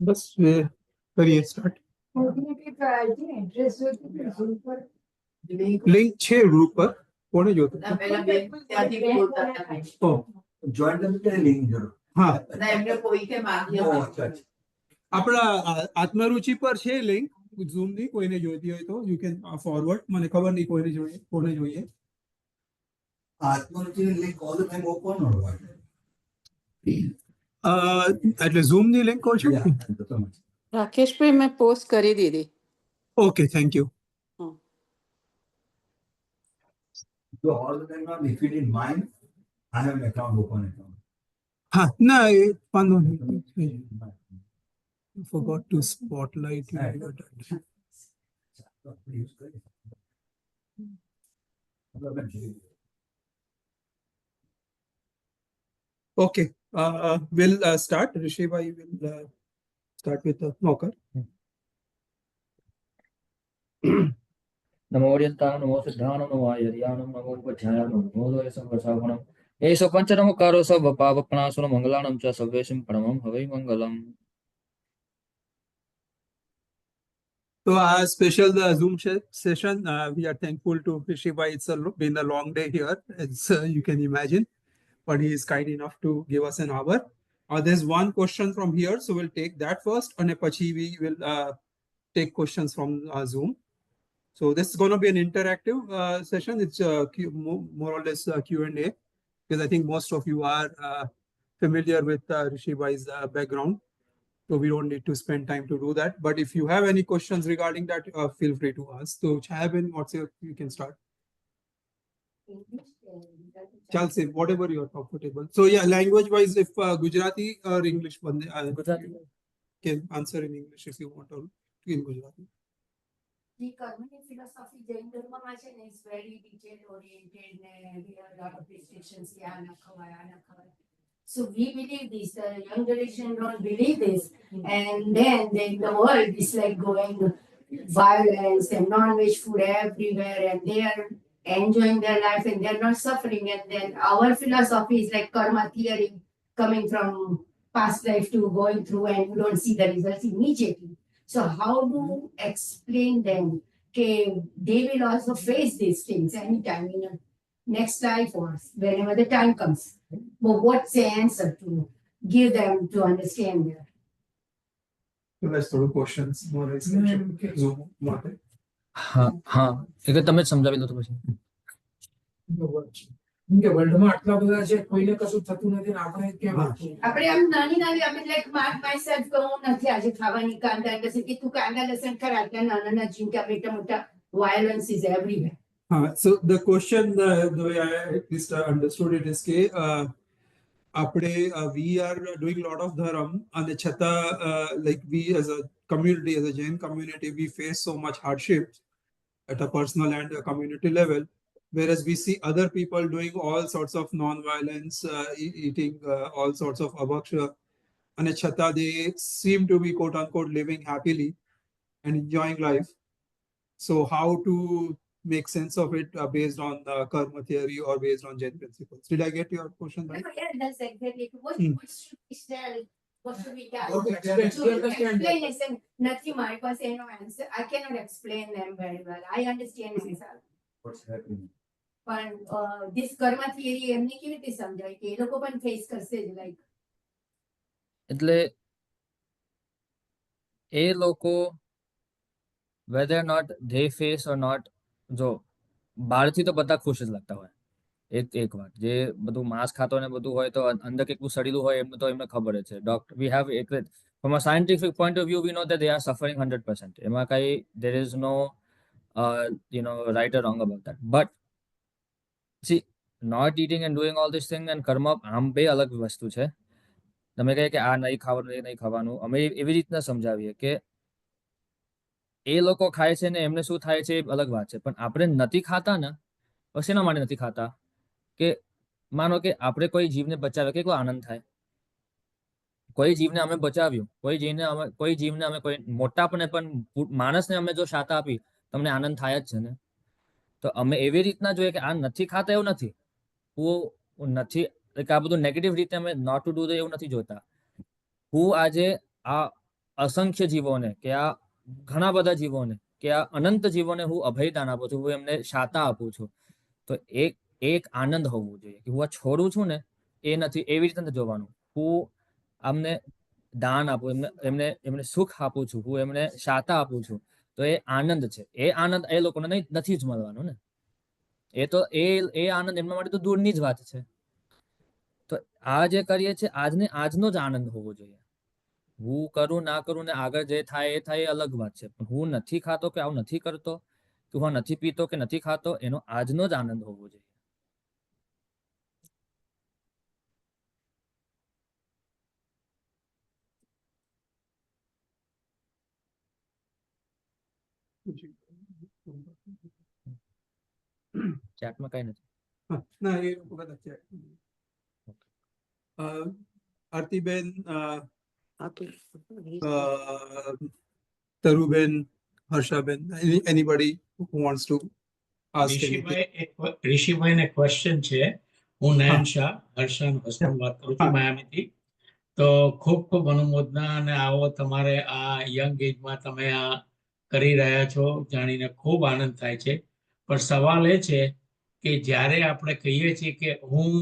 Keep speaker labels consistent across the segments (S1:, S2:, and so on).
S1: બસ કરીએ start. Link છે group પર, કોને જોતું?
S2: જોઈન્ટ લિંક જરૂર.
S1: હા,
S2: એમને કોઈ કે
S1: આપણા આત્મરુચિ પર છે લિંક ઝૂમ ની, કોઈને જોઈતી હોય તો યુ કેન ફોરવર્ડ. મને ખબર નહીં કોઈને જોઈએ, કોને જોઈએ.
S2: આત્મરુચિ link all the time open or what?
S1: એટલે ઝૂમ ની લિંક કહો છો?
S3: રાકેશભાઈ મેં પોસ્ટ કરી દીધી.
S1: Okay, thank you.
S2: So all the time not if you didn't mind, I have an account open account.
S1: હા, ના એ વાંધો નહીં. Forgot to spotlight you. Okay, we'll start. Rishi bhai will start with the knocker.
S4: नमो ओरियंतानं नमो सिद्धानं नमो आयर्यानं नमो उपध्यायानं नमो दोयसंवसावनं एष पंचनमकारो सर्वपापप्रणाशनं मंगलानं च सर्वेषां परमं हवै मंगलम्.
S1: So our special Zoom session, we are thankful to Rishi bhai. It's been a long day here, as you can imagine, but he is kind enough to give us an hour. There's one question from here, so we'll take that first, and pachi we will take questions from Zoom. So this is going to be an interactive session. It's more or less Q&A, because I think most of you are familiar with Rishi bhai's background. So we don't need to spend time to do that. But if you have any questions regarding that, feel free to ask. So Chayabin, you can start. Chelsea, whatever you're comfortable. So yeah, language wise, if Gujarati or English,
S4: Gujarati
S1: can answer in English if you want, or in Gujarati.
S5: The Karmani philosophy Jain Dharma is very detail oriented. We have a lot of restrictions. So we believe this. The young generation don't believe this, and then the world is like going violence and non-veg food everywhere, and they are enjoying their life and they're not suffering. And then our philosophy is like karma theory, coming from past life to going through, and you don't see the results immediately. So how do you explain them? Okay, they will also face these things anytime in a next life or whenever the time comes. But what's the answer to give them to understand that?
S1: So let's throw questions more Zoom.
S4: હા હા એટલે તમે જ સમજાવી દો તો પછી.
S6: કે વર્લ્ડમાં આટલા બધા છે, કોઈને કશું થતું નથી ને આપણે કેમ
S5: આપણે આમ નાની like mark myself કહું નથી આજે ખાવાની કાંદા લસણ કે તું કાંદા લસણ ખા આટલા નાના જીવતા બેટા મોટા violence is everywhere.
S1: So the question, the way I at least understood it is that we are doing a lot of dharam, and chata like we as a community, as a Jain community, we face so much hardship at a personal and a community level, whereas we see other people doing all sorts of non-violence, eating all sorts of abhaksha, and chata they seem to be quote unquote living happily and enjoying life. So how to make sense of it based on karma theory or based on Jain principles? Did I get your question right?
S5: No, yeah, that's exactly. What should we tell? What should we tell?
S6: Okay,
S5: Explain listen, nothing my person no answer. I cannot explain them very well. I understand myself.
S2: What's happening?
S5: પણ this karma theory એમને કેવી રીતે સમજાય કે એ લોકો પણ face કરશે જ like
S4: એટલે એ લોકો whether or not they face or not, જો બહારથી તો બધા ખુશ જ લાગતા હોય. એક વાત જે બધું માંસ ખાતો ને બધું હોય તો અંદર કેટલું સડેલું હોય એમને તો એમને ખબર જ છે. Doctor we have from a scientific point of view we know that they are suffering 100%. એમાં કઈ there is no right or wrong about that. But see, not eating and doing all this thing and karma આમ બે અલગ વસ્તુ છે. તમે કહે કે આ નહીં ખાવાનું એ નહીં ખાવાનું, અમે એવી રીતના સમજાવીએ કે એ લોકો ખાય છે ને એમને શું થાય છે એ અલગ વાત છે, પણ આપણે નથી ખાતા ને, શેના માટે નથી ખાતા? કે માનો કે આપણે કોઈ જીવને બચાવ્યો, કેટલો આનંદ થાય. કોઈ જીવને અમે બચાવ્યું, કોઈ જીવને અમે કોઈ મોટાપને પણ માણસને અમે જો શાત આપી, તમને આનંદ થાય જ છે ને. તો અમે એવી રીતના જોઈએ કે આ નથી ખાતા એવું નથી, હું નથી આ બધું નેગેટિવ રીતે અમે નોટ ટુ ડુ એવું નથી જોતા. હું આજે આ અસંખ્ય જીવોને કે આ ઘણા બધા જીવોને કે આ અનંત જીવોને હું અભયદાન આપું છું, હું એમને શાતા આપું છું, તો એક આનંદ હોવું જોઈએ કે હું આ છોડું છું ને એ નથી, એવી રીતે નથી જોવાનું. હું આમને દાન આપું, એમને એમને સુખ આપું છું, હું એમને શાતા આપું છું, તો એ આનંદ છે. એ આનંદ એ લોકોને નથી જ મળવાનો ને. એ આનંદ એમના માટે તો દૂરની જ વાત છે. તો આ જે કરીએ છીએ આજનો જ આનંદ હોવો જોઈએ. હું કરું ના કરું ને આગળ જે થાય એ થાય એ અલગ વાત છે, પણ હું નથી ખાતો કે આવું નથી કરતો કે હું નથી પીતો કે નથી ખાતો, એનો આજનો જ આનંદ હોવો જોઈએ. ચેટમાં કઈ નથી.
S1: ના, એ લોકો બધા છે. આરતીબેન, Taruben, Harshaben, anybody who wants to ask anything?
S7: ઋષિભાઈને ક્વેશ્ચન છે. હું નયન શાહ, હર્ષાનો હસબન્ડ વાત કરું છું માયામીથી. તો ખૂબ ખૂબ અનુમોદના, અને આવો તમારે આ યંગ એજમાં તમે આ કરી રહ્યા છો જાણીને ખૂબ આનંદ થાય છે. પણ સવાલ એ છે કે જ્યારે આપણે કહીએ છીએ કે હું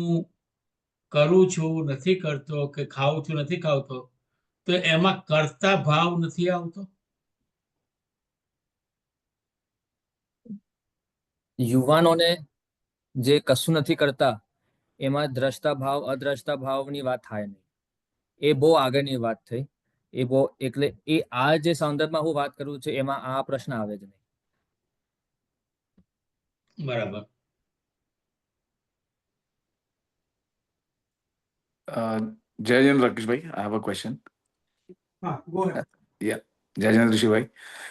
S7: કરું છું નથી કરતો કે ખાઉં છું નથી ખાવતો, તો એમાં કરતા ભાવ નથી આવતો?
S4: યુવાનોને જે કશું નથી કરતા એમાં દ્રષ્ટા ભાવ અદ્રષ્ટા ભાવની વાત થાય નહીં. એ બહુ આગળની વાત થઈ. એટલે એ આ જે સંદર્ભમાં હું વાત કરું છું એમાં આ પ્રશ્ન આવે જ નહીં.
S7: બરાબર.
S8: Jai Jayant Rakesh bhai, I have a question.
S1: Go ahead.
S8: Yeah, Jai Jayant Rishi bhai.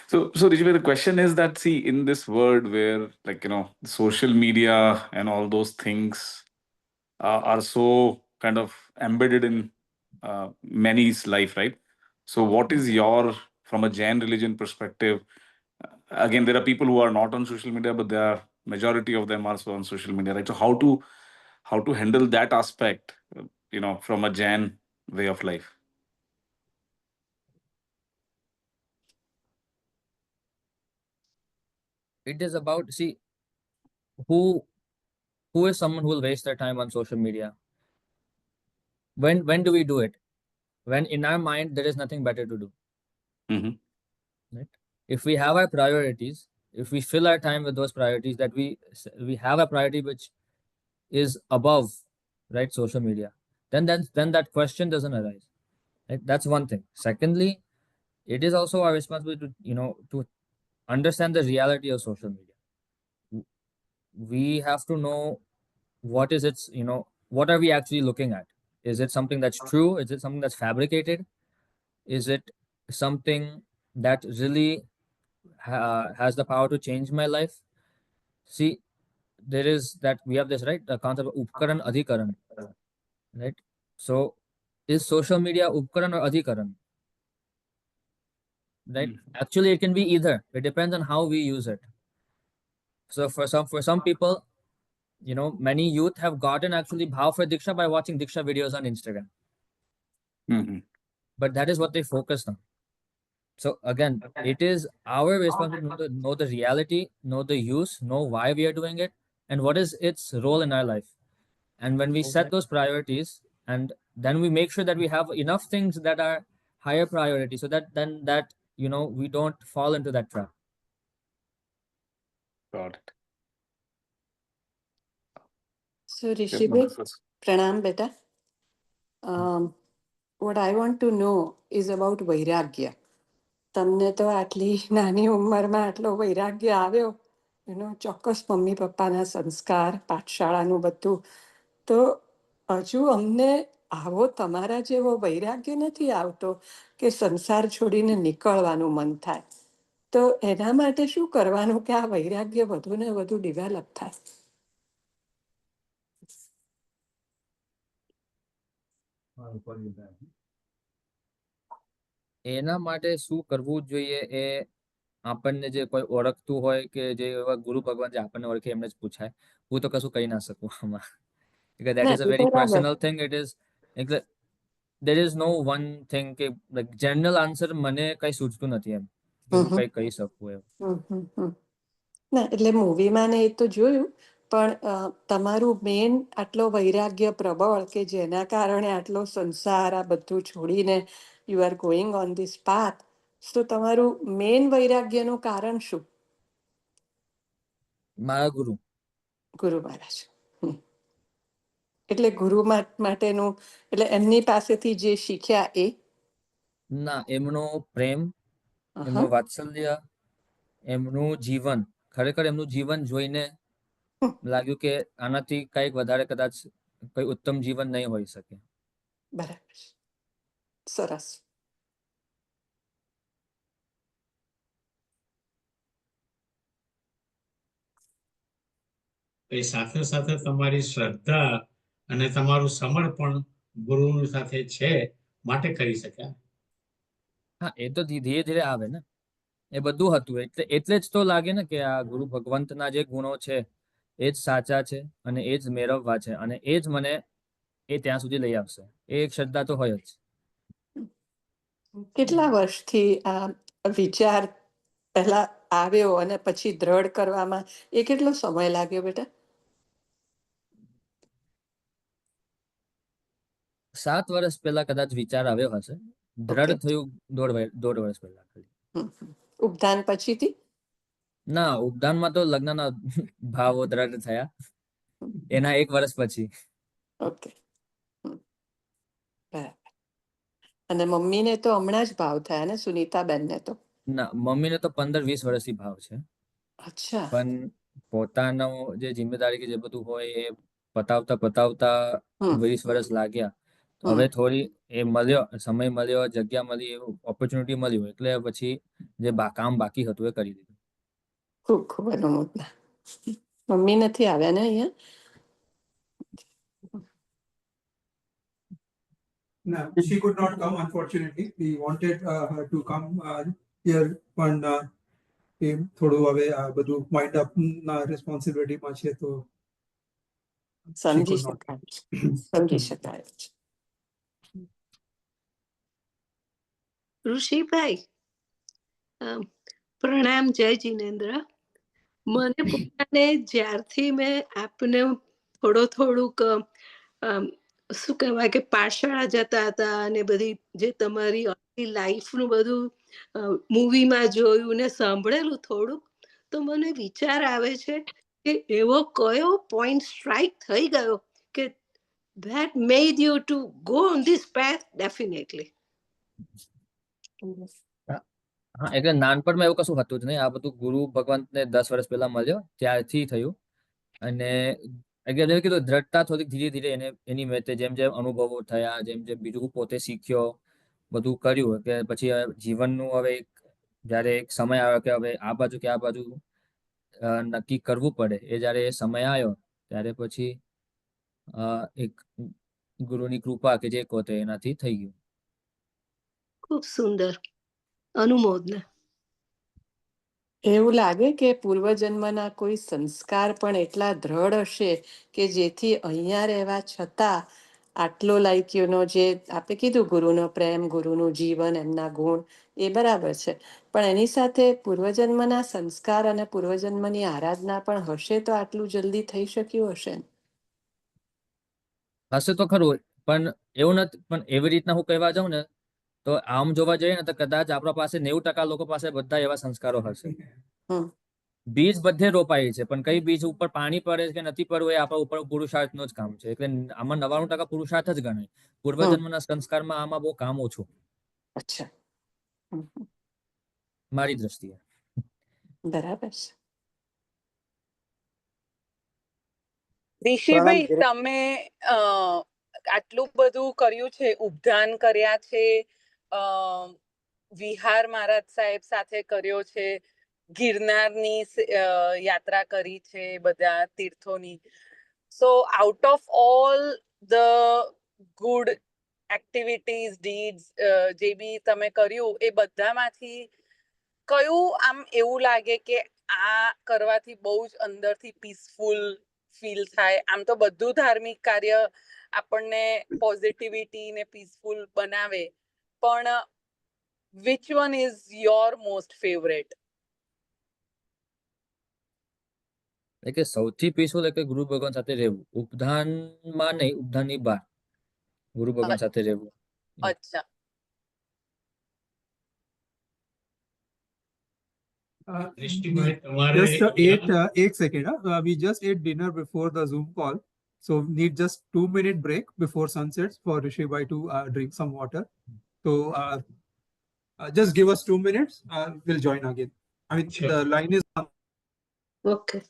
S8: So Rishi bhai, the question is that, see, in this world where, like, social media and all those things are so kind of embedded in many's life, right? So what is your, from a Jain religion perspective, again, there are people who are not on social media, but there are majority of them are also on social media, right? So how to handle that aspect, from a Jain way of life?
S4: It is about, see, who is someone who will waste their time on social media? When do we do it? When in our mind there is nothing better to do. Right? If we have our priorities, if we fill our time with those priorities, that we have a priority which is above, right, social media, then that question doesn't arise. Right? That's one thing. Secondly, it is also our responsibility to understand the reality of social media. We have to know what is its, what are we actually looking at? Is it something that's true? Is it something that's fabricated? Is it something that really has the power to change my life? See, there is that, we have this, right, the concept of upkaran adhikaran, right? So is social media upkaran or adhikaran? Right? Actually, it can be either. It depends on how we use it. So for some people, many youth have gotten actually bhav for Diksha by watching Diksha videos on Instagram. But that is what they focused on. So again, it is our responsibility to know the reality, know the use, know why we are doing it, and what is its role in our life. And when we set those priorities, and then we make sure that we have enough things that are higher priority, so that we don't fall into that trap.
S8: Got it.
S3: So Rishibhai, pranam beta. What I want to know is about vairagya. તમને તો આટલી નાની ઉંમરમાં આટલો વૈરાગ્ય આવ્યો, ચોક્કસ mummy પપ્પાના સંસ્કાર, પાઠશાળાનું બધું. તો હજુ અમને આવો તમારા જેવો વૈરાગ્ય નથી આવતો કે સંસાર છોડીને નીકળવાનું મન થાય. તો એના માટે શું કરવાનું કે આ વૈરાગ્ય વધુ ને વધુ ડેવલપ થાય?
S4: એના માટે શું કરવું જોઈએ એ આપણને જે કોઈ ઓળખતું હોય કે જે એવા ગુરુ ભગવાન જે આપણને ઓળખે એમને જ પૂછાય. હું તો કશું કહી ના શકું આમાં. Because that is a very personal thing. It is there is no one thing કે like general answer મને કઈ સૂચતું નથી એમ કે હું કઈ કહી શકું એમ.
S3: ના એટલે મૂવીમાં ને એ તો જોયું, પણ તમારું મેન આટલો વૈરાગ્ય પ્રબળ કે જેના કારણે આટલો સંસાર આ બધું છોડીને you are going on this path, તો તમારું મેન વૈરાગ્યનું કારણ શું?
S4: મારા ગુરુ.
S3: ગુરુ મહારાજ. એટલે ગુરુ માટેનું એટલે એમની પાસેથી જે શીખ્યા એ?
S4: ના, એમનો પ્રેમ, એમનું વાત્સલ્ય, એમનું જીવન, ખરેખર એમનું જીવન જોઈને લાગ્યું કે આનાથી કંઈક વધારે કદાચ કઈ ઉત્તમ જીવન નહીં હોઈ શકે.
S3: બરાબર, સરસ.
S7: એ સાથે સાથે તમારી શ્રદ્ધા અને તમારું સમર્પણ ગુરુ સાથે છે માટે કરી શક્યા.
S4: હા, એ તો ધીરે ધીરે આવે ને, એ બધું હતું એટલે જ તો લાગે ને કે આ ગુરુ ભગવંતના જે ગુણો છે એ જ સાચા છે અને એ જ મેળવવા છે અને એ જ મને એ ત્યાં સુધી લઈ આવશે. એ એક શ્રદ્ધા તો હોય જ.
S3: કેટલા વર્ષથી આ વિચાર પહેલા આવ્યો અને પછી દ્રઢ કરવામાં એ કેટલો સમય લાગ્યો બેટા?
S4: 7 વર્ષ પહેલા કદાચ વિચાર આવ્યો હશે. દ્રઢ થયું 1.5 વર્ષ પહેલા ખાલી.
S3: ઉપદાન પછીથી?
S4: ના, ઉપદાનમાં તો લગ્નના ભાવો દ્રઢ થયા એના 1 વર્ષ પછી.
S3: ઓકે, બરાબર. અને મમ્મીને તો હમણાં જ ભાવ થયા ને, સુનીતાબેનને તો?
S4: ના, મમ્મીને તો 15-20 વર્ષથી ભાવ છે.
S3: અચ્છા.
S4: પણ પોતાનો જે જિમ્મેદારી કે જે બધું હોય એ પતાવતા 20 વર્ષ લાગ્યા. હવે થોડી એ મળ્યો, સમય મળ્યો, જગ્યા મળી, ઓપોર્ચ્યુનિટી મળ્યું એટલે પછી જે કામ બાકી હતું એ કરી દીધું.
S3: ખૂબ ખૂબ અનુમોદના. મમ્મી નથી આવ્યા ને અહીંયા?
S1: No, she could not come, unfortunately. We wanted her to come here, પણ એ થોડું હવે આ બધું વાઇન્ડ અપ ના રિસ્પોન્સિબિલિટી માં છે તો
S3: સમજી શકાય છે.
S9: ઋષિભાઈ, પ્રણામ, જય જિનેન્દ્ર. મને પોતાને જ્યારથી મેં આપને થોડુંક શું કહેવાય કે પાઠશાળા જતા હતા અને બધી જે તમારી લાઈફનું બધું મૂવીમાં જોયું ને સાંભળેલું થોડુંક, તો મને વિચાર આવે છે કે એવો કયો પોઈન્ટ સ્ટ્રાઇક થઈ ગયો કે that made you to go on this path definitely.
S4: હા, એટલે નાનપણમાં એવું કશું હતું જ નહીં. આ બધું ગુરુ ભગવંતને 10 વર્ષ પહેલા મળ્યો ત્યારથી થયું. અને એટલે કીધું દ્રઢતા થોડીક ધીરે ધીરે એની મેતે જેમ જેમ અનુભવો થયા, જેમ જેમ બીજું પોતે શીખ્યો, બધું કર્યું કે પછી જીવનનું હવે જ્યારે એક સમય આવ્યો કે હવે આ બાજુ કે આ બાજુ નક્કી કરવું પડે, એ જ્યારે એ સમય આવ્યો ત્યારે પછી એક ગુરુની કૃપા કે જે કહો એનાથી થઈ ગયું.
S9: ખૂબ સુંદર, અનુમોદના.
S3: એવું લાગે કે પૂર્વજન્મના કોઈ સંસ્કાર પણ એટલા દ્રઢ હશે કે જેથી અહીંયા રહેવા છતાં આટલો લાયકીઓનો જે આપણે કીધું ગુરુનો પ્રેમ, ગુરુનું જીવન, એમના ગુણ એ બરાબર છે, પણ એની સાથે પૂર્વજન્મના સંસ્કાર અને પૂર્વજન્મની આરાધના પણ હશે તો આટલું જલ્દી થઈ શક્યું હશે.
S4: હશે તો ખરું, પણ એવું નથી. પણ એવી રીતના હું કહેવા જાઉં ને તો આમ જોવા જઈએ ને તો કદાચ આપણા પાસે 90% લોકો પાસે બધા એવા સંસ્કારો હશે. બીજ બધે રોપાય છે, પણ કઈ બીજ ઉપર પાણી પડે કે નથી પડવું એ આપણા ઉપર પુરુષાર્થનું જ કામ છે. એટલે આમાં 99% પુરુષાર્થ જ ગણાય. પૂર્વજન્મના સંસ્કારમાં આમાં બહુ કામ ઓછું.
S3: અચ્છા,
S4: મારી દ્રષ્ટિએ.
S3: બરાબર છે.
S10: ઋષિભાઈ, તમે આટલું બધું કર્યું છે, ઉપધાન કર્યા છે, વિહાર મહારાજ સાહેબ સાથે કર્યો છે, ગિરનારની યાત્રા કરી છે, બધા તીર્થોની. So out of all the good activities, deeds જે બી તમે કર્યું એ બધામાંથી કયું આમ એવું લાગે કે આ કરવાથી બહુ જ અંદરથી પીસફુલ ફીલ થાય? આમ તો બધું ધાર્મિક કાર્ય આપણને પોઝિટિવિટી ને પીસફુલ બનાવે, પણ which one is your most favorite?
S4: એટલે કે સૌથી પીસફુલ એટલે ગુરુ ભગવાન સાથે રહેવું, ઉપધાનમાં નહીં, ઉપધાનની બહાર ગુરુ ભગવાન સાથે રહેવું.
S10: અચ્છા.
S7: દૃષ્ટિભાઈ તમારે
S1: Eight second. We just ate dinner before the Zoom call. So need just 2 minute break before sunsets for Rishi Bhai to drink some water. So just give us 2 minutes. We'll join again. I mean,
S7: Sure.
S1: the line is on.
S9: Okay.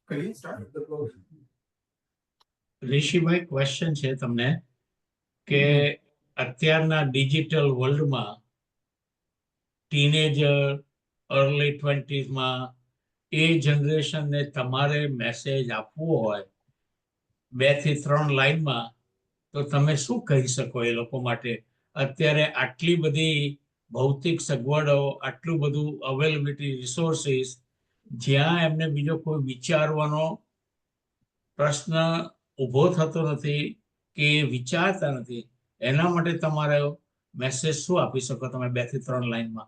S1: Can we start the close?
S7: ઋષિભાઈ question છે તમને કે અત્યારના digital વર્લ્ડમાં teenager, early 20s માં એ જનરેશનને તમારે message આપવો હોય 2 થી 3 લાઈનમાં, તો તમે શું કહી શકો એ લોકો માટે? અત્યારે આટલી બધી ભૌતિક સગવડો, આટલું બધું અવેલેબિલિટી, રિસોર્સિસ, જ્યાં એમને બીજો કોઈ વિચારવાનો પ્રશ્ન ઊભો થતો નથી કે વિચારતા નથી, એના માટે તમારો મેસેજ શું આપી શકો તમે 2 થી 3 લાઈનમાં?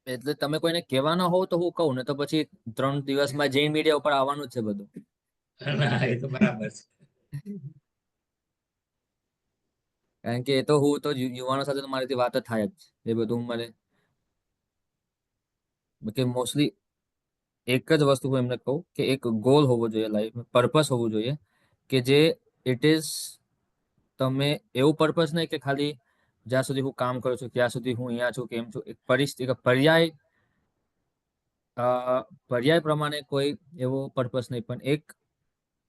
S4: એટલે તમે કોઈને કહેવાના હોવ તો હું કહું, ને તો પછી 3 દિવસમાં જૈન મીડિયા ઉપર આવવાનું જ છે બધું.
S7: ના, એ તો બરાબર છે.
S4: કારણ કે એ તો હું તો યુવાનો સાથે તો મારીથી વાત જ થાય જ, એ બધું મને કે મોસ્ટલી એક જ વસ્તુ હું એમને કહું કે એક ગોલ હોવો જોઈએ લાઈફમાં, પર્પસ હોવું જોઈએ કે જે ઇટ ઇઝ, તમે એવું પર્પસ નહીં કે ખાલી જ્યાં સુધી હું કામ કરું છું ત્યાં સુધી હું અહીંયા છું કેમ છું, એક પરિસ્થિતિ પર્યાય પ્રમાણે કોઈ એવો પર્પસ નહીં, પણ એક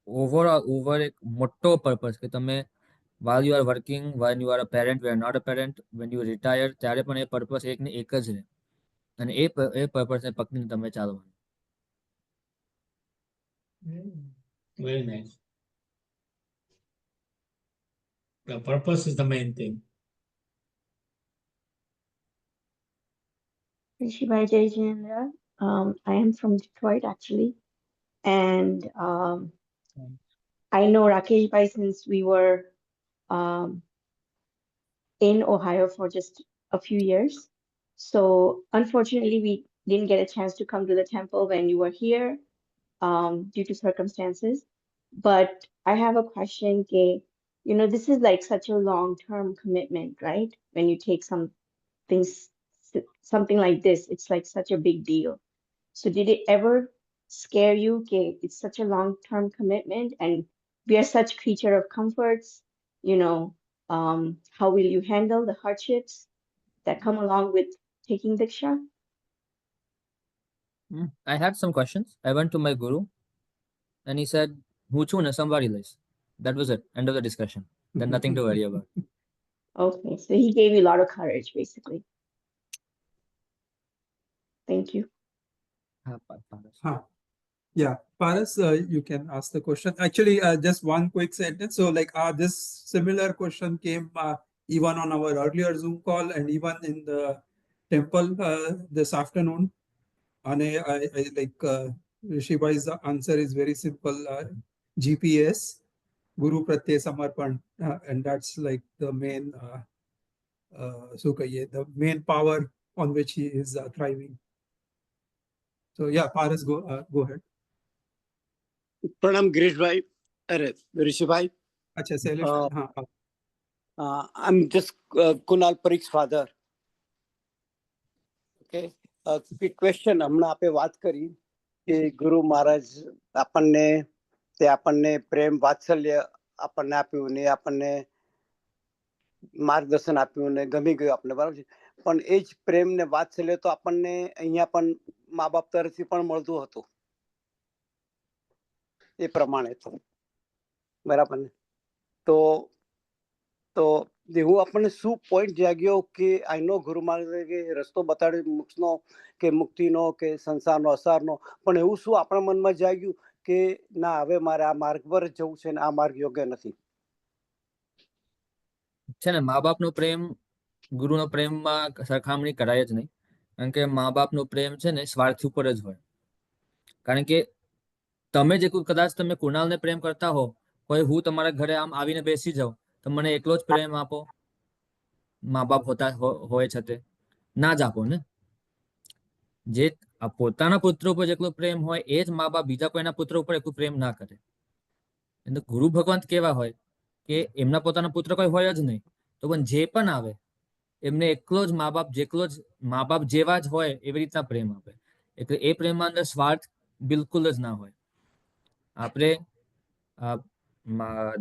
S4: ઓવર એક મોટો પર્પસ કે તમે while you are working, when you are a parent, when you are not a parent, when you retire, ત્યારે પણ એ પર્પસ એક ને એક જ રહે, અને એ પર્પસને પકડીને તમે ચાલવાનું.
S7: Very nice. The purpose is the main thing.
S11: Rishibai Jai Jindra. I am from Detroit actually. And I know Rakesh Bhai since we were in Ohio for just a few years. So unfortunately, we didn't get a chance to come to the temple when you were here due to circumstances. But I have a question, Kay. You know, this is like such a long-term commitment, right? When you take something like this, it's like such a big deal. So did it ever scare you? Okay, it's such a long-term commitment and we are such creature of comforts, you know, how will you handle the hardships that come along with taking Diksha?
S4: I had some questions. I went to my guru and he said, હું છું ને સંભાળી લઈશ. That was it. End of the discussion. Then nothing to worry about.
S11: Okay, so he gave you a lot of courage, basically. Thank you.
S1: Yeah, Paras, you can ask the question. Actually, just one quick sentence. So, like, this similar question came even on our earlier Zoom call and even in the temple this afternoon. And I like Rishi Bhai's answer is very simple. GPS, Guru Pratya Samarpan, and that's like the main, the main power on which he is thriving. So yeah, Paras, go ahead.
S12: પ્રણામ ગિરીશભાઈ, અરે ઋષિભાઈ.
S1: Acha, Shailesh, हाँ.
S12: I'm just Kunal Parik's father. Okay. Quick question. હમણાં આપે વાત કરી કે ગુરુ મહારાજ આપણને પ્રેમ વાત્સલ્ય આપણને આપ્યું ને આપણને માર્ગદર્શન આપ્યું ને ગમી ગયું આપણને, બરાબર છે. પણ એ જ પ્રેમ ને વાત્સલ્ય તો આપણને અહીંયા પણ મા બાપ તરફથી પણ મળતું હતું એ પ્રમાણે તો, બરાબર ને? તો હું આપણને શું પોઈન્ટ જાગ્યો કે આઈ નો ગુરુ મહારાજે રસ્તો બતાડ્યો મોક્ષનો કે મુક્તિનો કે સંસારનો અસારનો, પણ એવું શું આપણા મનમાં જાગ્યું કે ના હવે મારે આ માર્ગ પર જ જવું છે ને આ માર્ગ યોગ્ય નથી?
S4: છે ને, મા બાપનો પ્રેમ ગુરુનો પ્રેમમાં સરખામણી કરાય જ નહીં. કારણ કે મા બાપનો પ્રેમ છે ને સ્વાર્થ ઉપર જ હોય. કારણ કે તમે જે કદાચ તમે કુણાલને પ્રેમ કરતા હો, કોઈ હું તમારા ઘરે આમ આવીને બેસી જાઉં તો મને એકલો જ પ્રેમ આપો, મા બાપ હોય છતાં ના જ આપો ને. જે પોતાના પુત્ર ઉપર જેટલો પ્રેમ હોય એ જ મા બાપ બીજા કોઈના પુત્ર ઉપર એટલું પ્રેમ ના કરે. એટલે ગુરુ ભગવાન કેવા હોય કે એમના પોતાના પુત્ર કોઈ હોય જ નહીં, તો પણ જે પણ આવે એમને એકલો જ મા બાપ જેવા જ હોય એવી રીતના પ્રેમ આપે. એટલે એ પ્રેમમાં અંદર સ્વાર્થ બિલકુલ જ ના હોય. આપણે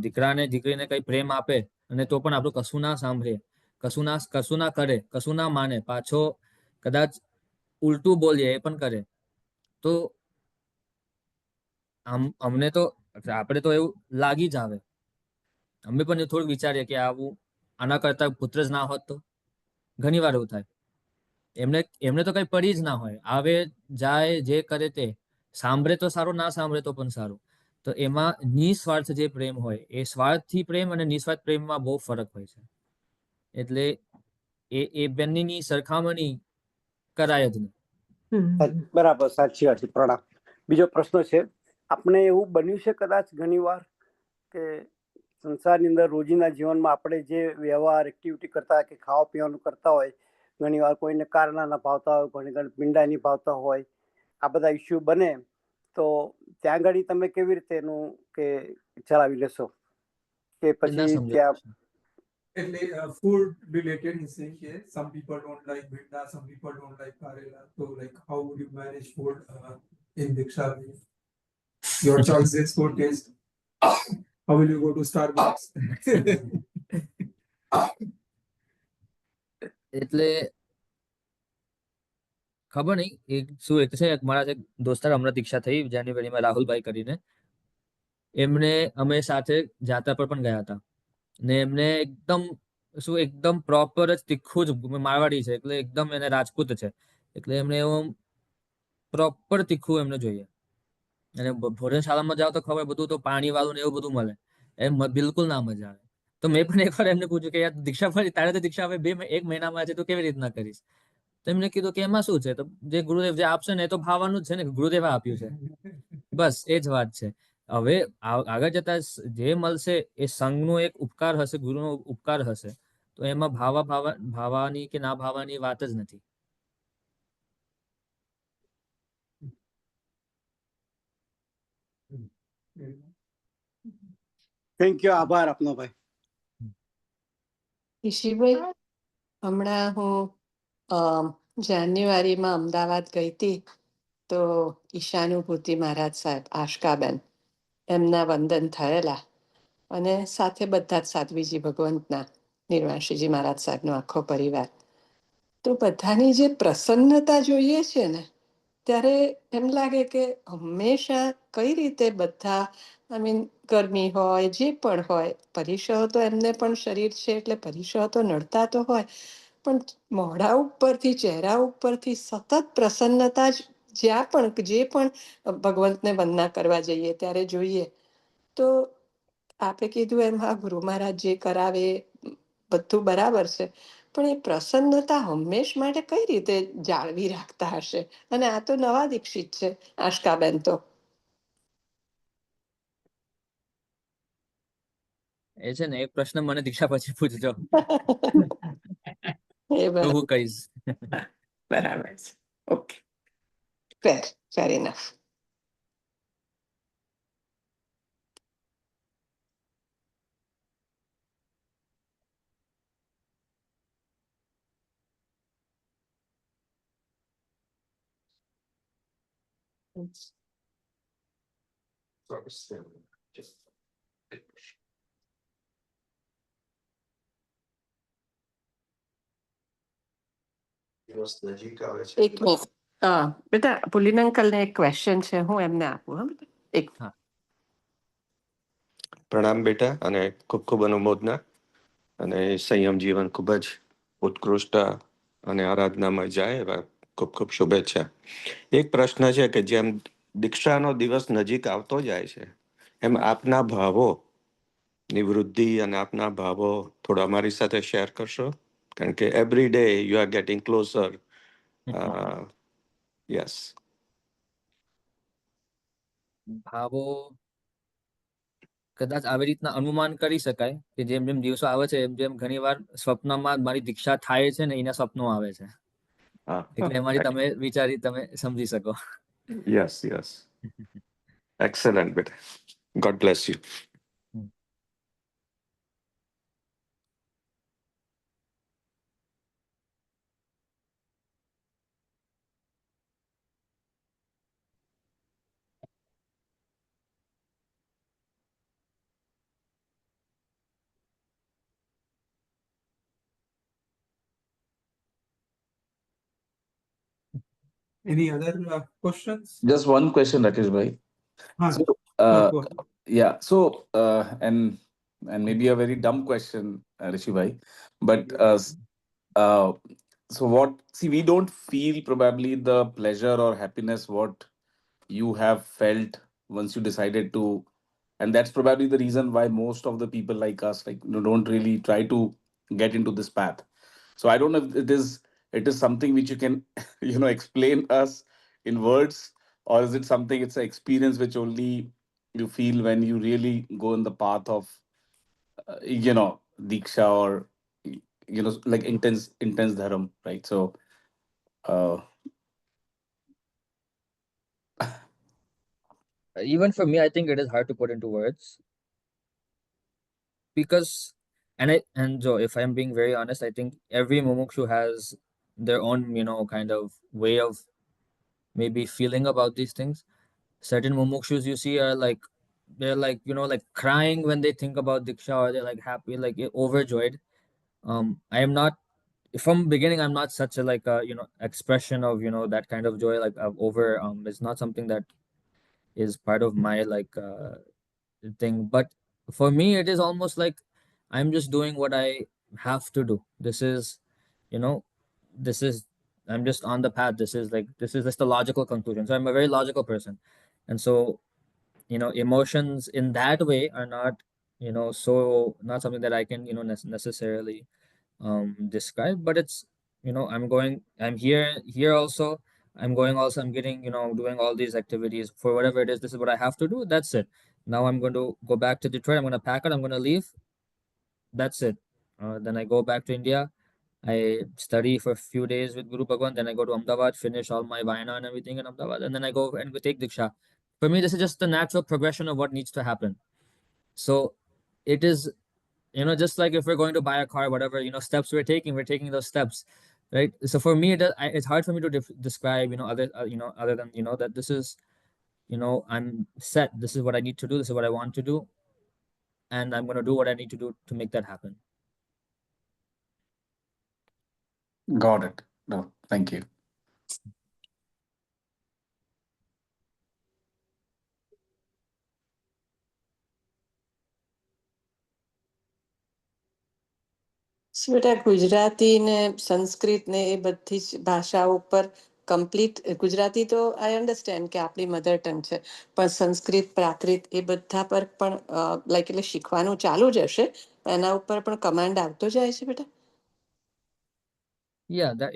S4: દીકરાને દીકરીને કઈ પ્રેમ આપે અને તો પણ આપણું કશું ના સાંભળે, કશું ના કરે, કશું ના માને, પાછો કદાચ ઉલટું બોલીએ એ પણ કરે, તો અમને તો આપણે તો એવું લાગી જ આવે. અમે પણ થોડું વિચારીએ કે આના કરતા પુત્ર જ ના હોત તો. ઘણી વાર એવું થાય. એમને તો કઈ પડી જ ના હોય, આવે જાય જે કરે તે, સાંભળે તો સારું, ના સાંભળે તો પણ સારું. તો એમાં નિસ્વાર્થ જે પ્રેમ હોય એ સ્વાર્થથી પ્રેમ અને નિસ્વાર્થ પ્રેમમાં બહુ ફરક હોય છે. એટલે એ બંનેની સરખામણી કરાય જ નહીં.
S12: બરાબર, સાચી વાત છે. પ્રણામ. બીજો પ્રશ્ન છે, આપણે એવું બન્યું છે કદાચ ઘણી વાર કે સંસારની અંદર રોજિંદા જીવનમાં આપણે જે વ્યવહાર એક્ટિવિટી કરતા કે ખાવા પીવાનું કરતા હોય, ઘણી વાર કોઈને કારના ના ભાવતા હોય, ઘણી પિંડા નહીં ભાવતા હોય, આ બધા ઇસ્યુ બને, તો ત્યાં આગળ તમે કેવી રીતે એનું કે ચલાવી લેશો કે પછી ત્યાં?
S1: Food related, he's saying here, some people don't like bhinda, some people don't like karela. So like, how would you manage food in Diksha? Your choice is food taste. How will you go to Starbucks?
S4: એટલે ખબર નહીં શું એક છે, મારા એક દોસ્તાર હમણાં દીક્ષા થઈ જાન્યુઆરીમાં, રાહુલભાઈ કરીને. અમે સાથે જાત્રા પર પણ ગયા હતા ને એમને એકદમ પ્રોપર જ તીખું જ, મારવાડી છે એટલે એકદમ એને રાજપૂત છે એટલે એમને એવું પ્રોપર તીખું એમને જોઈએ. અને ભોજનશાળામાં જાવ તો ખબર બધું તો પાણી વાળું ને એવું બધું મળે, એમ બિલકુલ ના મજા આવે. તો મેં પણ એકવાર એમને પૂછ્યું કે યાર દીક્ષા ફરી તારે તો દીક્ષા હવે 1 મહિનામાં છે, તું કેવી રીતના કરીશ? તો એમને કીધું કે એમાં શું છે, તો જે ગુરુદેવ જે આપશે ને એ તો ભાવવાનું જ છે ને, ગુરુદેવ આપ્યું છે, બસ એ જ વાત છે. હવે આગળ જતા જે મળશે એ સંઘનો એક ઉપકાર હશે, ગુરુનો ઉપકાર હશે, તો એમાં ભાવાની કે ના ભાવાની વાત જ નથી.
S12: થેન્ક યુ, આભાર આપનો ભાઈ.
S3: ઈશીભાઈ, હમણાં હું જાન્યુઆરીમાં અમદાવાદ ગઈ હતી, તો ઈશાનુભૂતિ મહારાજ સાહેબ આશકાબેન એમના વંદન થયેલા, અને સાથે બધા જ સાધ્વીજી ભગવંતના, નિર્વાણશીજી મહારાજ સાહેબનો આખો પરિવાર. તો બધાની જે પ્રસન્નતા જોઈએ છે ને, ત્યારે એમ લાગે કે હંમેશા કઈ રીતે બધા, ગરમી હોય જે પણ હોય, પરિસહ તો એમને પણ શરીર છે એટલે પરિસહ તો નડતા તો હોય, પણ મોઢા ઉપરથી, ચહેરા ઉપરથી સતત પ્રસન્નતા જ, જ્યાં પણ જે પણ ભગવંતને વંદના કરવા જઈએ ત્યારે જોઈએ. તો આપે કીધું એમ, હા ગુરુ મહારાજ જે કરાવે બધું બરાબર છે, પણ એ પ્રસન્નતા હંમેશ માટે કઈ રીતે જાળવી રાખતા હશે? અને આ તો નવા દીક્ષિત છે આશકાબેન તો.
S4: એ છે ને, એક પ્રશ્ન મને દીક્ષા પછી પૂછજો
S3: એ
S4: તો હું કહીશ.
S13: બરાબર છે. ઓકે.
S3: fair enough. એક મિનિટ. બેટા પુલિન અંકલને એક ક્વેશ્ચન છે, હું એમને આપું. હા બેટા, એક
S4: હા.
S14: પ્રણામ બેટા, અને ખૂબ ખૂબ અનુમોદના, અને સંયમ જીવન ખૂબ જ ઉત્કૃષ્ટ અને આરાધનામાં જાય એવા ખૂબ ખૂબ શુભેચ્છા. એક પ્રશ્ન છે કે જેમ દીક્ષાનો દિવસ નજીક આવતો જાય છે એમ આપના ભાવો ની વૃદ્ધિ અને આપના ભાવો થોડા અમારી સાથે શેર કરશો? કારણ કે every day you are getting closure. Yes.
S4: ભાવો કદાચ આવી રીતના અનુમાન કરી શકાય કે જેમ જેમ દિવસો આવે છે એમ જેમ ઘણી વાર સ્વપ્નમાં મારી દીક્ષા થાય છે ને એના સપનો આવે છે, એટલે એમાંથી તમે વિચારી તમે સમજી શકો.
S14: Yes yes. એક્સેલન્ટ બેટા. God bless you.
S1: Any other questions?
S8: Just one question, Rakesh bhai. So,
S1: Go ahead.
S8: yeah. So, and maybe a very dumb question, Rishi bhai, but so what? See, we don't feel probably the pleasure or happiness what you have felt once you decided to, and that's probably the reason why most of the people like us, like, don't really try to get into this path. So I don't know if it is something which you can explain us in words, or is it something, it's an experience which only you feel when you really go in the path of diksha, or like intense dharam, right? So uh,
S4: Even for me, I think it is hard to put into words because, and Joe, if I'm being very honest, I think every mumukshu has their own, kind of way of maybe feeling about these things. Certain mumukshus you see are like, they're like, like crying when they think about diksha, or they're like happy, like overjoyed. I am not, from beginning, I'm not such a like a expression of that kind of joy, like over it's not something that is part of my like thing. But for me it is almost like I'm just doing what I have to do. This is, you know this is, I'm just on the path. This is just a logical conclusion. So I'm a very logical person, and so emotions in that way are not, so not something that I can necessarily describe. But it's, I'm here also, I'm going also, I'm getting, doing all these activities for whatever it is. This is what I have to do. That's it. Now I'm going to go back to Detroit. I'm going to pack it. I'm going to leave. That's it. Then I go back to India. I study for a few days with Guru Bhagwan. Then I go to Ahmedabad, finish all my Vayana and everything in Ahmedabad, and then I go and take Diksha. For me, this is just the natural progression of what needs to happen. So it is, just like if we're going to buy a car, whatever, steps we're taking those steps, right? So for me, it's hard for me to describe, other than, that this is, I'm set. This is what I need to do. This is what I want to do. And I'm going to do what I need to do to make that happen.
S8: got it. No, thank you.
S3: બેટા ગુજરાતી ને સંસ્કૃત ને એ બધી જ ભાષાઓ ઉપર complete Gujarati તો આઈ understand કે આપણી મધર ટંગ છે, પણ સંસ્કૃત પ્રાકૃત એ બધા પર પણ લાઈક એટલે શીખવાનું ચાલુ જ હશે, એના ઉપર પણ કમાન્ડ આવતો જાય છે બેટા?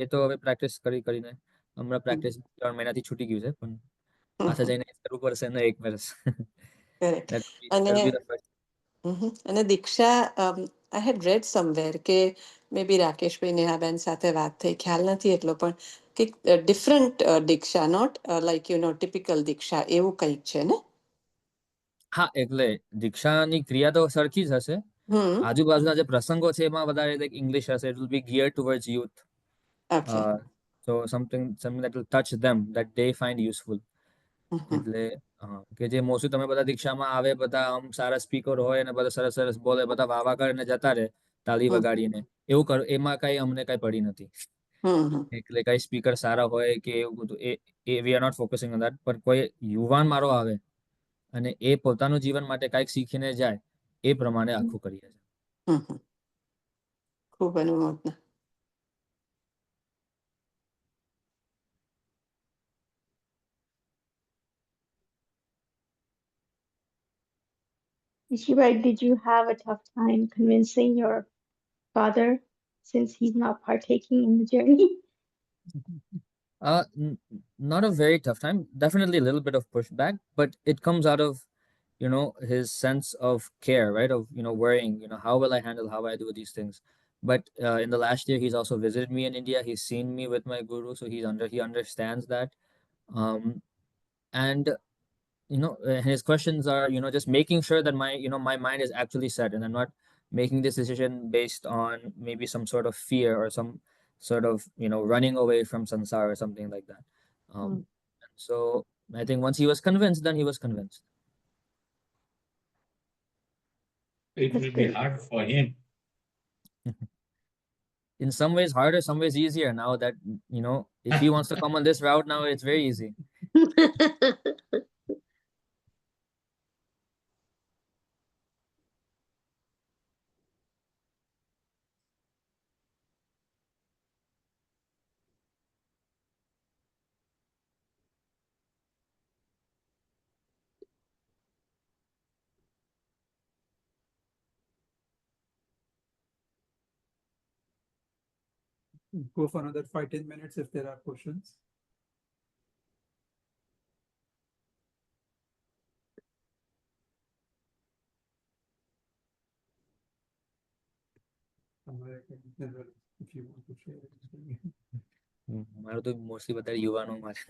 S4: એ તો હવે પ્રેક્ટિસ કરીને હમણાં પ્રેક્ટિસ 3 મહિનાથી છૂટી ગયું છે, પણ પાછા જઈને કરવું પડશે ને 1 વર્ષ.
S3: અને દીક્ષા આઈ હેડ રેડ સમવેર કે મે બી રાકેશભાઈ નેહાબેન સાથે વાત થઈ, ખ્યાલ નથી એટલો, પણ કે ડિફરન્ટ દીક્ષા, not like you know typical દીક્ષા, એવું કંઈક છે ને?
S4: હા, એટલે દીક્ષાની ક્રિયા તો સરખી જ હશે. આજુબાજુના જે પ્રસંગો છે એમાં વધારે ઇંગ્લિશ હશે. It will be geared towards youth.
S3: Okay.
S4: So something that will touch them, that they find useful. એટલે કે જે મોસ્ટલી તમે બધા દીક્ષામાં આવે, બધા આમ સારા સ્પીકર હોય ને બધા સરસ સરસ બોલે, બધા વાવા કરીને જતા રહે તાળી વગાડીને, એવું કર, એમાં કઈ અમને કઈ પડી નથી. એટલે કઈ સ્પીકર સારા હોય કે એવું બધું એ we are not focusing on that. પણ કોઈ યુવાન મારો આવે અને એ પોતાનું જીવન માટે કઈક શીખીને જાય, એ પ્રમાણે આખું કરીએ છીએ.
S3: ખૂબ અનુમોદના.
S11: Rishibai, did you have a tough time convincing your father since he's not partaking in the journey?
S4: Not a very tough time. Definitely a little bit of pushback, but it comes out of, his sense of care, right? Of, worrying, how will I handle, how I do these things. But in the last year, he's also visited me in India. He's seen me with my guru, so he understands that. And his questions are, just making sure that my mind is actually set, and I'm not making this decision based on maybe some sort of fear or some sort of, running away from samsara or something like that. So I think once he was convinced, then he was convinced.
S7: It will be hard for him.
S4: In some ways harder, some ways easier. Now that, if he wants to come on this route now, it's very easy.
S1: Go for another 5-10 minutes if there are questions. If you want to share it.
S4: મારું તો mostly બધા યુવાનોમાં છે.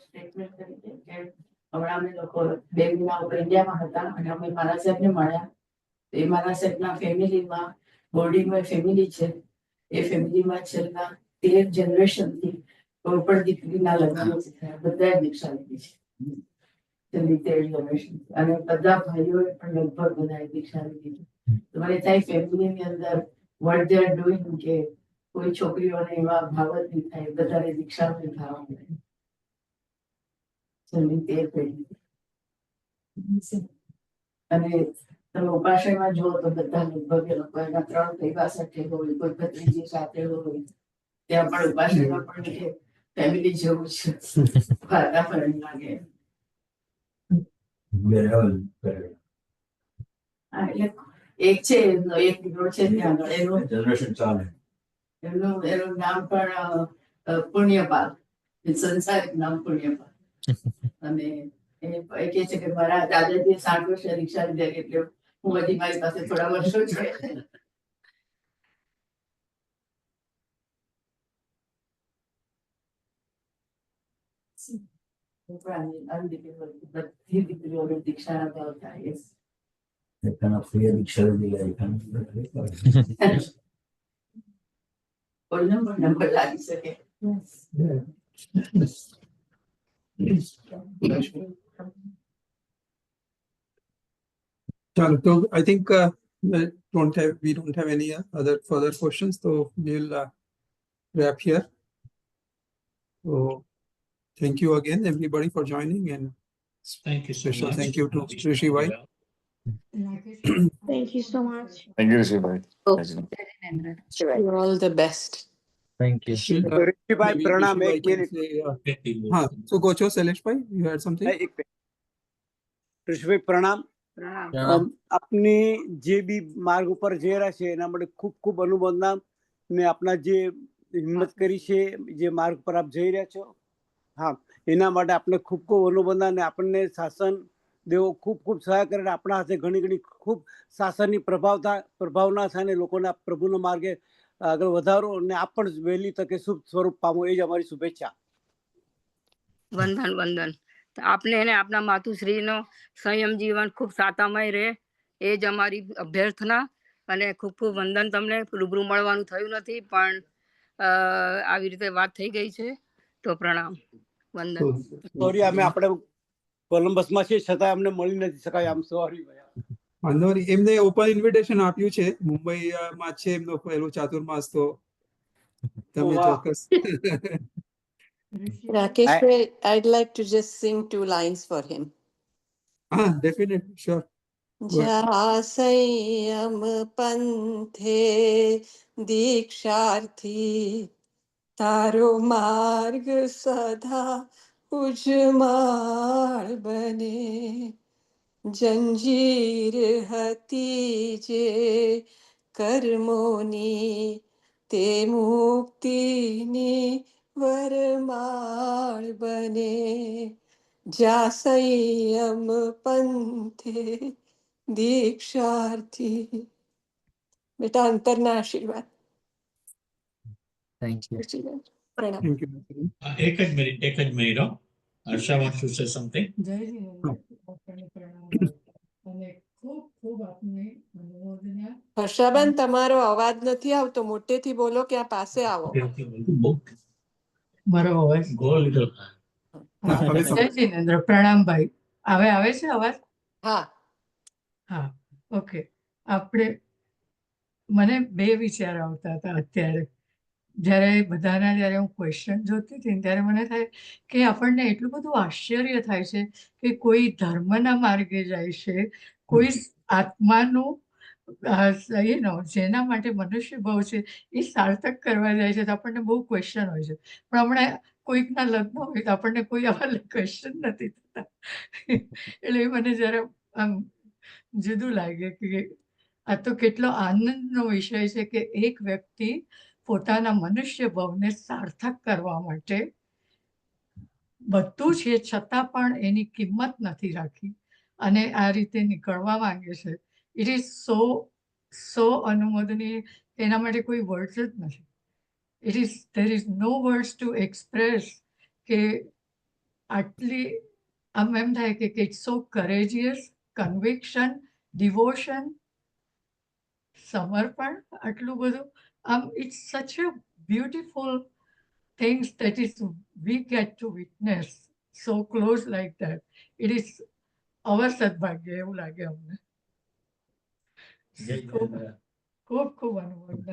S5: Statement તરીકે કે હમણાં અમે લોકો 2 મહિના ઉપર ઇન્ડિયામાં હતા અને અમે મારા સાહેબને મળ્યા. એ મારા સાહેબના ફેમિલીમાં બોર્ડિંગમાં ફેમિલી છે. એ ફેમિલીમાં છેલ્લા 13 જનરેશનથી કોઈ પણ દીકરીના લગ્ન નથી થયા. બધાએ દીક્ષા લીધી છે છેલ્લી 13 જનરેશન. અને બધા ભાઈઓએ પણ લગભગ બધાએ દીક્ષા લીધી છે. તો મને થાય ફેમિલીની અંદર વોટ દે આર ડુઈંગ કે કોઈ છોકરીઓને એવા ભાવ જ નહીં થાય, બધાને દીક્ષાનો ભાવ મળે. છેલ્લી 13 પેઢી. અને તમે ઉપાસનામાં જુઓ તો બધા લગભગ એ લોકો એના 3 ભેગા સાથે હોય, કોઈ ભત્રીજી સાથે હોય. ત્યાં પણ ઉપાસનામાં પણ કે ફેમિલી જેવું છે, વાતાવરણ લાગે. હા, એટલે એક છે એક દીકરો છે ત્યાં આગળ, એનું
S2: જનરેશન ચાલે.
S5: એનું નામ પણ પુણ્યપાલ, સંસારિક નામ પુણ્યપાલ. અને એ કહે છે કે મારા દાદાજીએ 60 વર્ષે દીક્ષા લીધા, એટલે હું હજી મારી પાસે થોડા વર્ષો છે. બધી દીકરીઓને દીક્ષાના ભાવ થાય.
S2: એકાના પ્રિય દીક્ષા લીધી,
S5: કોઈનો પણ નંબર લાગી શકે.
S1: So I think we don't have any other further questions, so we'll wrap here. So thank you again, everybody, for joining, and
S7: Thank you so
S1: special
S7: much.
S1: thank you to Rishi Bhai.
S11: Thank you so much.
S8: Thank you, Rishi Bhai.
S3: You're all the best.
S4: Thank you.
S12: ઋષિભાઈ
S1: Maybe
S12: પ્રણામ.
S1: Rishi
S12: એક
S1: Bhai can
S12: minute.
S1: say, so Gocho Sailesh Bhai, you had something?
S12: ઋષિભાઈ પ્રણામ. આપની જે બી માર્ગ ઉપર જઈ રહ્યા છે એના માટે ખૂબ ખૂબ અનુમોદના, ને આપના જે હિંમત કરી છે, જે માર્ગ પર આપ જઈ રહ્યા છો, હા, એના માટે આપણે ખૂબ ખૂબ અનુબંધ અને આપણને શાસન દેવો ખૂબ ખૂબ સહાય કરે અને આપણા હાથે ઘણી ઘણી ખૂબ શાસનની પ્રભાવના થાય અને લોકોના પ્રભુના માર્ગે આગળ વધારો અને આપ પણ વહેલી તકે શુભ સ્વરૂપ પામો એ જ અમારી શુભેચ્છા.
S13: વંદન વંદન. તો આપને એને આપના માતુશ્રીનો સંયમ જીવન ખૂબ સાતામય રહે એ જ અમારી અભ્યર્થના. અને ખૂબ ખૂબ વંદન. તમને રૂબરૂ મળવાનું થયું નથી પણ આવી રીતે વાત થઈ ગઈ છે તો પ્રણામ વંદન.
S12: સોરી, આપણે કોલંબસમાં છે છતાં અમને મળી નથી શકાય. આમ સોરી.
S1: વાંધો નહીં. એમને ઓપન ઇન્વિટેશન આપ્યું છે. મુંબઈમાં છે એમનો પહેલો ચાતુર્માસ, તો તમે ચોક્કસ.
S3: Rakesh, I'd like to just sing 2 lines for him.
S1: Definitely, sure.
S3: જા સંયમ પંથે દીક્ષાર્થી તારો માર્ગ સદા ઉજમાળ બને. જંજીર હતી જે કર્મોની તે મુક્તિની વરમાળ બને. જા સંયમ પંથે દીક્ષાર્થી. બેટા, અંતરના આશીર્વાદ.
S4: Thank you.
S3: પ્રણામ.
S1: Thank you.
S7: એક જ મિનિટ હો. Harsha wants to say something.
S6: જય જીનેન્દ્ર, આપણને પ્રણામ અને ખૂબ ખૂબ આપને અનુમોદના.
S3: હર્ષાબેન, તમારો અવાજ નથી આવતો. મોટેથી બોલો કે આ પાસે આવો.
S6: મારો અવાજ
S7: ગોળ લીધો.
S6: જય જીનેન્દ્ર, પ્રણામ ભાઈ. આવે છે અવાજ?
S3: હા
S6: હા, ઓકે. મને 2 વિચાર આવતા હતા અત્યારે. જ્યારે હું ક્વેશ્ચન જોતી હતી ત્યારે મને થાય કે આપણને એટલું બધું આશ્ચર્ય થાય છે કે કોઈ ધર્મના માર્ગે જાય છે, કોઈ આત્માનું જેના માટે મનુષ્ય ભાવ છે એ સાર્થક કરવા જાય છે, તો આપણને બહુ ક્વેશ્ચન હોય છે. પણ હમણાં કોઈકના લગ્ન હોય તો આપણને કોઈ આવા ક્વેશ્ચન નથી થતા. એટલે એ મને જરા આમ જુદું લાગે કે આ તો કેટલો આનંદનો વિષય છે કે એક વ્યક્તિ પોતાના મનુષ્ય ભાવને સાર્થક કરવા માટે બધું છે છતાં પણ એની કિંમત નથી રાખી અને આ રીતે નીકળવા માંગે છે. ઇટ ઇઝ સો અનુમોદનીય. એના માટે કોઈ વર્ડ્સ જ નથી. there is no words to express કે આટલી આમ એમ થાય કે ઇટ્સ સો કરેજિયસ, કન્વિક્શન, ડિવોશન, સમર્પણ, આટલું બધું. It's such a beautiful things that we get to witness so close like that. It is our સદભાગ્ય એવું લાગે અમને. ખૂબ ખૂબ અનુભવ.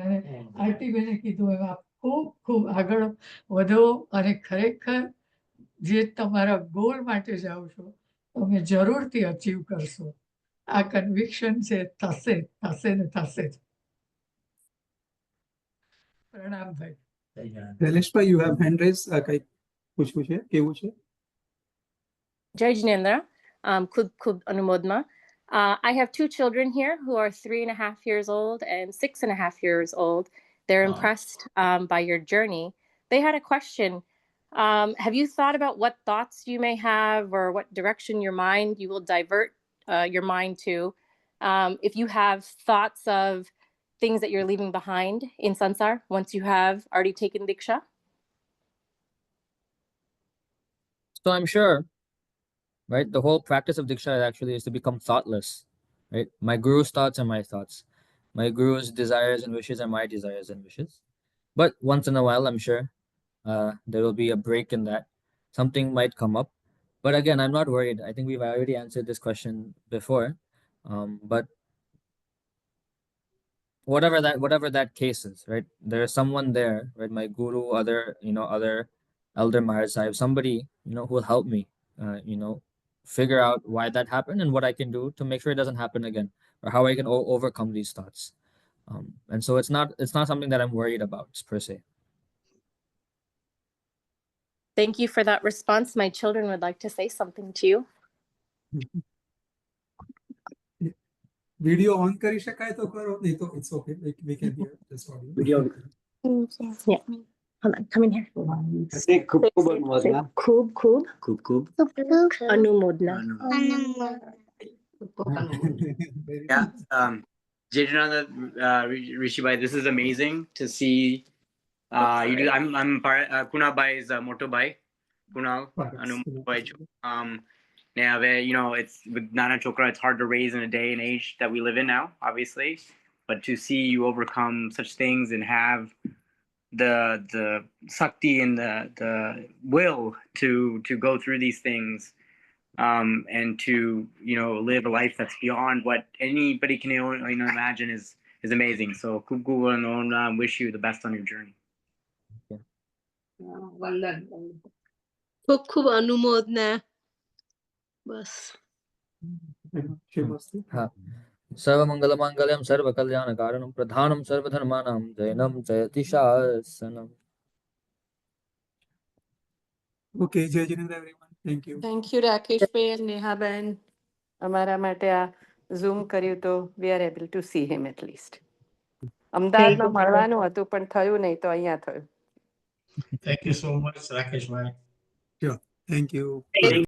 S6: આરતી બેને કીધું એમ આપ ખૂબ ખૂબ આગળ વધો અને ખરેખર જે તમારા ગોલ માટે જાઓ છો તમે જરૂરથી અચીવ કરશો. આ કન્વિક્શન છે, થશે ને થશે જ. પ્રણામ ભાઈ.
S1: Relishbhai, you have hand raised. કંઈક પૂછવું છે, કેવું છે?
S15: Jai Jinendra, Khub Anumodma. I have 2 children here who are 3.5 years old and 6.5 years old. They're impressed by your journey. They had a question. Have you thought about what thoughts you may have or what direction you will divert your mind to if you have thoughts of things that you're leaving behind in Sansar once you have already taken Diksha?
S4: So I'm sure, right, the whole practice of Diksha actually is to become thoughtless, right? My guru's thoughts are my thoughts. My guru's desires and wishes are my desires and wishes. But once in a while, I'm sure there will be a break in that. Something might come up. But again, I'm not worried. I think we've already answered this question before. But whatever that case is, right? There's someone there, right? My guru, other elder Maharaj Sahib, somebody, who will help me, figure out why that happened and what I can do to make sure it doesn't happen again, or how I can overcome these thoughts. And so it's not something that I'm worried about per se.
S15: Thank you for that response. My children would like to say something to you.
S1: Video on કરી શકાય તો કરો, નહીં તો it's okay. We can hear this audio.
S12: Video
S15: Yeah. Hold on, come in here.
S12: Say ખૂબ ખૂબ
S15: Say
S12: અનુમોદના.
S15: khub khub
S12: ખૂબ ખૂબ.
S15: anumodna.
S16: Yeah, Jayendra, Rishi Bhai, this is amazing to see. You do. I'm Kunal Bhai's moto bhai. Kunal, Bhai. Yeah, you know, it's with Nana Chokra, it's hard to raise in a day and age that we live in now, obviously. But to see you overcome such things and have the sakti and the will to go through these things, and to, you know, live a life that's beyond what anybody can, you know, imagine is amazing. So Google and wish you the best on your journey.
S9: ખૂબ ખૂબ અનુમોદના. બસ.
S4: હા. સર્વમંગલમાંગલ્યમ સર્વકલ્યાણકારણમ પ્રધાનમ સર્વધર્માનામ જૈનમ જયતિ શાસનમ.
S1: Okay, Jai Jinendra, everyone. Thank you.
S3: Thank you રાકેશભાઈ અને નેહાબેન. અમારા માટે આ ઝૂમ કર્યું તો we are able to see him at least. અમદાવાદમાં મળવાનું હતું પણ થયું નહીં તો અહીંયા થયું.
S7: Thank you so much, Rakesh bhai.
S1: Sure. Thank you.